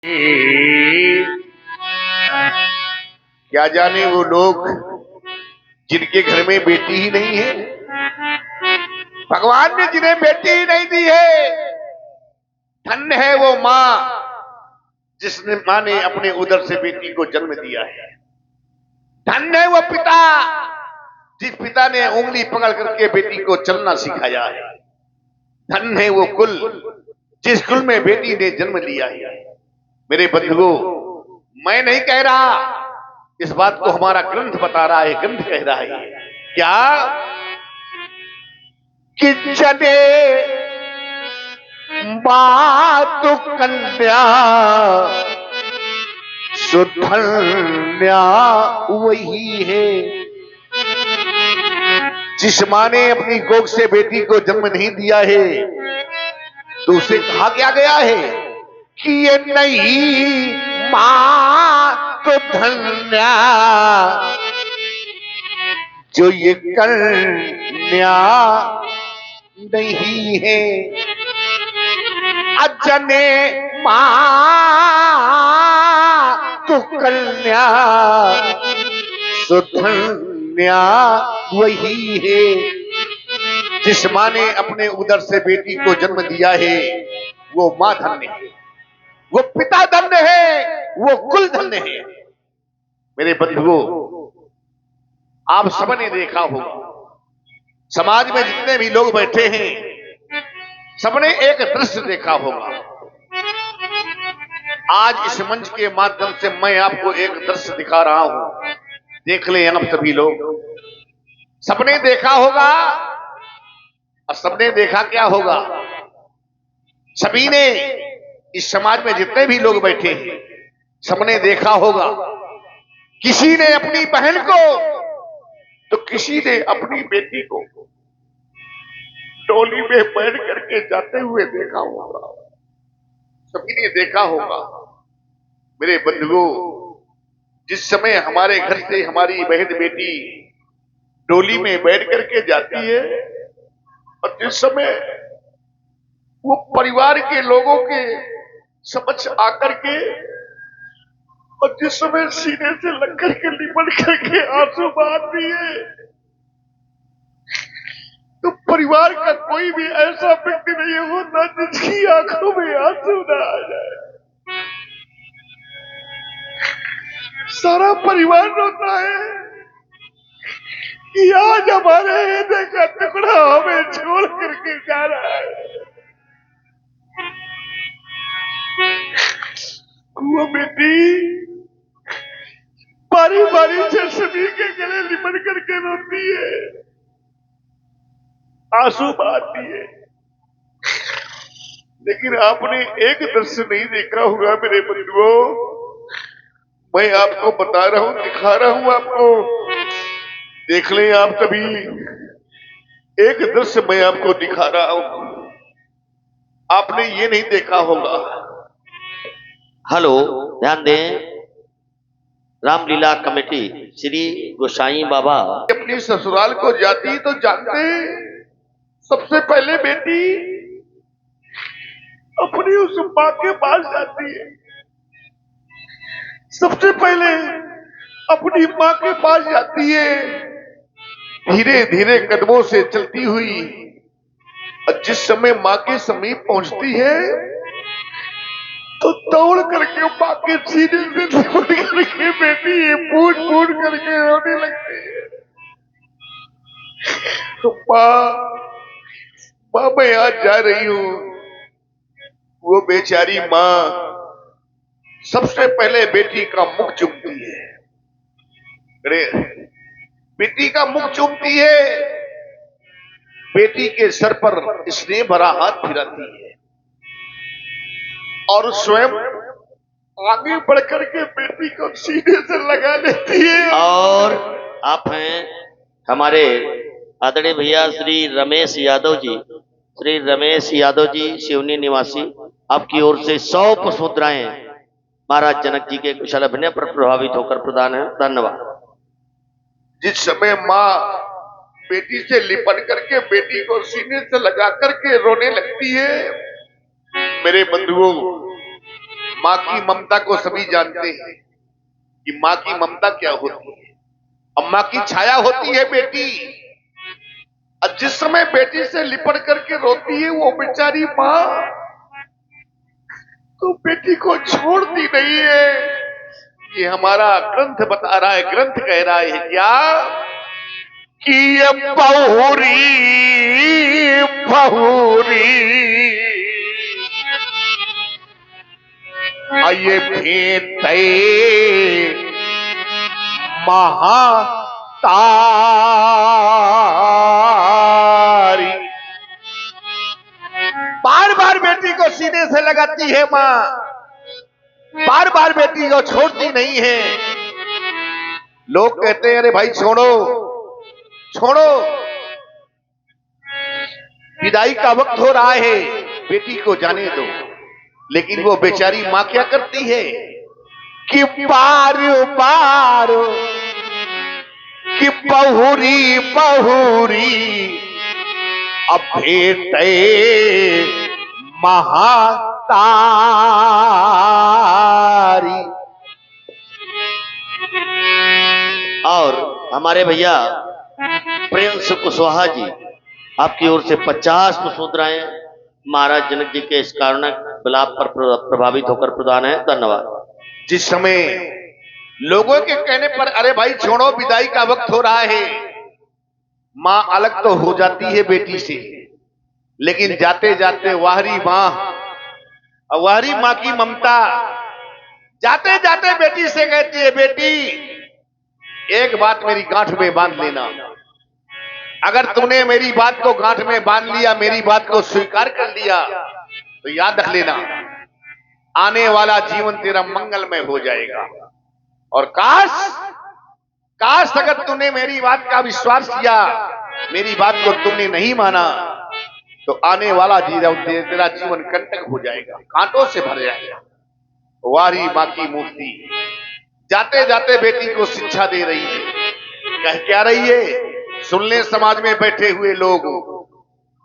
क्या जाने वो लोग जिनके घर में बेटी ही नहीं है, भगवान ने जिन्हें बेटी ही नहीं दी है। धन्य है वो मां जिसने मां ने अपने उदर से बेटी को जन्म दिया है। धन्य है वो पिता जिस पिता ने उंगली पकड़ करके बेटी को चलना सिखाया है। धन्य है वो कुल जिस कुल में बेटी ने जन्म लिया है। मेरे बंधुओं, मैं नहीं कह रहा, इस बात को हमारा ग्रंथ बता रहा है। ग्रंथ कह रहा है क्या कि जने बात कन्या सुधन्या वही है। जिस मां ने अपनी गोद से बेटी को जन्म नहीं दिया है तो उसे कहा क्या गया है कि ये नहीं मां तो धन्या जो ये कन्या नहीं है। अजने मां तो कन्या सुधन्या वही है। जिस मां ने अपने उदर से बेटी को जन्म दिया है वो मां धन्य है, वो पिता धन्य है, वो कुल धन्य है। मेरे बंधुओं, आप सबने देखा होगा समाज में जितने भी लोग बैठे हैं सबने एक दृश्य देखा होगा। आज इस मंच के माध्यम से मैं आपको एक दृश्य दिखा रहा हूं, देख लें आप सभी लोग। सबने देखा होगा और सबने देखा क्या होगा, सभी ने इस समाज में जितने भी लोग बैठे हैं सबने देखा होगा, किसी ने अपनी बहन को तो किसी ने अपनी बेटी को टोली में बैठ करके जाते हुए देखा होगा। सभी ने देखा होगा। मेरे बंधुओं, जिस समय हमारे घर से हमारी बहन बेटी डोली में बैठ करके जाती है और जिस समय वो परिवार के लोगों के समक्ष आकर के और जिस समय सीने से लग करके लिपट करके आंसू बहाती है तो परिवार का कोई भी ऐसा व्यक्ति नहीं होता जिसकी आंखों में आंसू ना आ जाए। सारा परिवार रोता है कि आज हमारे हृदय का टुकड़ा हमें छोड़ करके जा रहा है। वो बेटी बारी बारी से सभी के गले लिपट करके रोती है, आंसू बहाती है। लेकिन आपने एक दृश्य नहीं देखा होगा मेरे बंधुओं, मैं आपको बता रहा हूं, दिखा रहा हूं आपको, देख लें आप सभी। एक दृश्य मैं आपको दिखा रहा हूं, आपने ये नहीं देखा होगा। हेलो, ध्यान दें, रामलीला कमेटी श्री गोसाई बाबा अपनी ससुराल को जाती तो जानते हैं सबसे पहले बेटी अपनी उस मां के पास जाती है, सबसे पहले अपनी मां के पास जाती है, धीरे धीरे कदमों से चलती हुई। और जिस समय मां के समीप पहुंचती है तो दौड़ करके मां के सीने से लिपट करके बेटी फूट फूट करके रोने लगती है। तो मां मैं आज जा रही हूं। वो बेचारी मां सबसे पहले बेटी का मुख चूमती है, बेटी का मुख चूमती है, बेटी के सर पर स्नेह भरा हाथ फिराती है और स्वयं आगे बढ़ करके बेटी को सीने से लगा लेती है। और आप हैं हमारे आदरणीय भैया श्री रमेश यादव जी, श्री रमेश यादव जी सिवनी निवासी, आपकी ओर से 100 पुष्पमुद्राएं महाराज जनक जी के कुशल अभिनय पर प्रभावित होकर प्रदान है। धन्यवाद। जिस समय माँ बेटी से लिपट करके बेटी को सीने से लगा करके रोने लगती है, मेरे बंधुओं माँ की ममता को सभी जानते हैं कि माँ की ममता क्या होती है। अब माँ की छाया होती है बेटी, और जिस समय बेटी से लिपट करके रोती है वो बेचारी माँ, तो बेटी को छोड़ती नहीं है। ये हमारा ग्रंथ बता रहा है, ग्रंथ कह रहा है क्या कि ये बहुरी बहुरी ये भेंटे महातारी। बार बार बेटी को सीने से लगाती है माँ, बार बार बेटी को छोड़ती नहीं है। लोग कहते हैं अरे भाई छोड़ो छोड़ो, विदाई का वक्त हो रहा है, बेटी को जाने दो। लेकिन वो बेचारी माँ क्या करती है कि बार बार कि बहुरी बहुरी अब भेंटे महातारी। और हमारे भैया प्रिंस कुशवाहा जी आपकी ओर से 50 मुद्राएं महाराज जनक जी के इस कारुणिक विलाप पर प्रभावित होकर प्रदान है। धन्यवाद। जिस समय लोगों के कहने पर अरे भाई छोड़ो विदाई का वक्त हो रहा है, मां अलग तो हो जाती है बेटी से, लेकिन जाते जाते वाहरी मां, वाहरी मां की ममता जाते जाते बेटी से कहती है बेटी एक बात मेरी गांठ में बांध लेना, अगर तूने मेरी बात को गांठ में बांध लिया, मेरी बात को स्वीकार कर लिया, तो याद रख लेना आने वाला जीवन तेरा मंगलमय हो जाएगा। और काश काश अगर तूने मेरी बात का विश्वास किया, मेरी बात को तुमने नहीं माना, तो आने वाला तेरा जीवन कंटक हो जाएगा, कांटों से भर जाएगा। वारी मां की मूर्ति जाते जाते बेटी को शिक्षा दे रही है। कह क्या रही है? सुन ले समाज में बैठे हुए लोग,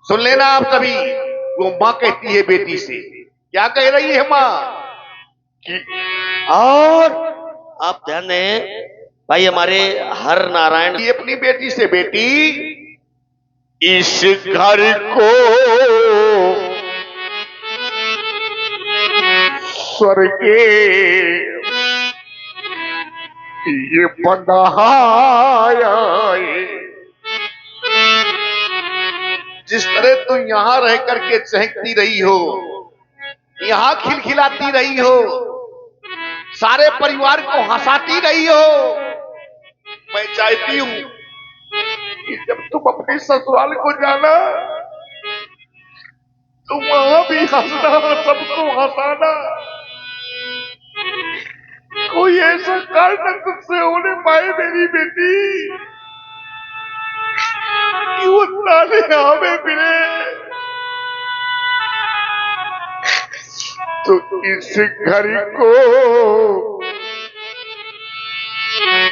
सुन लेना आप सभी। वो मां कहती है बेटी से, क्या कह रही है मां कि और आप ध्यान दें भाई, हमारे हर नारायण ये अपनी बेटी से बेटी इस घर को स्वर्गे ये बनाया है। जिस तरह तुम यहां रह करके चहकती रही हो, यहां खिलखिलाती रही हो, सारे परिवार को हंसाती रही हो, मैं चाहती हूं कि जब तुम अपने ससुराल को जाना तो वहां भी हंसना, सबको हंसाना। कोई ऐसा कारण तुझसे होने पाए मेरी बेटी कि वो ताने हमें मिले, तो इस घर को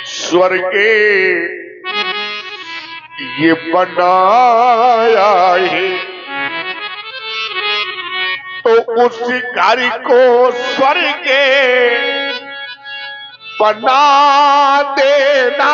स्वर्गे ये बनाया है, तो उस घर को स्वर्गे बना देना।